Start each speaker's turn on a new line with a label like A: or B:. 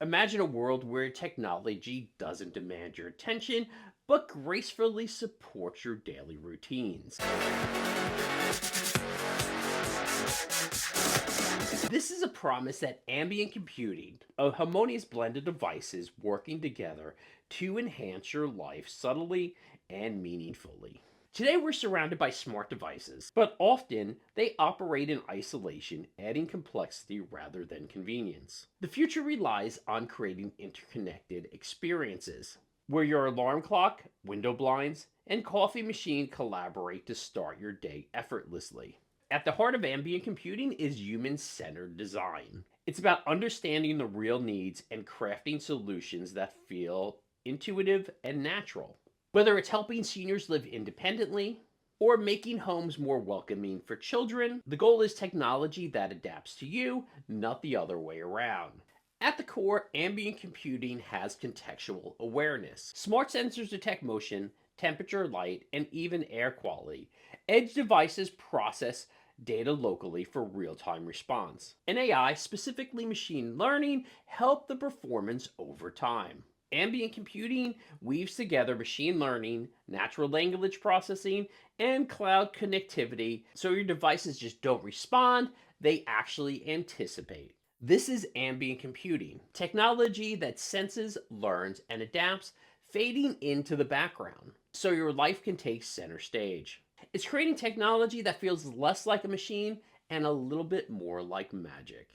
A: Imagine a world where technology doesn't demand your attention, but gracefully supports your daily routines. This is a promise that ambient computing, a harmonious blend of devices working together to enhance your life subtly and meaningfully. Today, we're surrounded by smart devices, but often they operate in isolation, adding complexity rather than convenience. The future relies on creating interconnected experiences where your alarm clock, window blinds, and coffee machine collaborate to start your day effortlessly. At the heart of ambient computing is human centered design. It's about understanding the real needs and crafting solutions that feel intuitive and natural. Whether it's helping seniors live independently or making homes more welcoming for children, the goal is technology that adapts to you, not the other way around. At the core, ambient computing has contextual awareness. Smart sensors detect motion, temperature, light, and even air quality. Edge devices process data locally for real time response. And AI, specifically machine learning, help the performance over time. Ambient computing weaves together machine learning, natural language processing, and cloud connectivity so your devices just don't respond, they actually anticipate. This is ambient computing, technology that senses, learns, and adapts, fading into the background so your life can take center stage. It's creating technology that feels less like a machine and a little bit more like magic.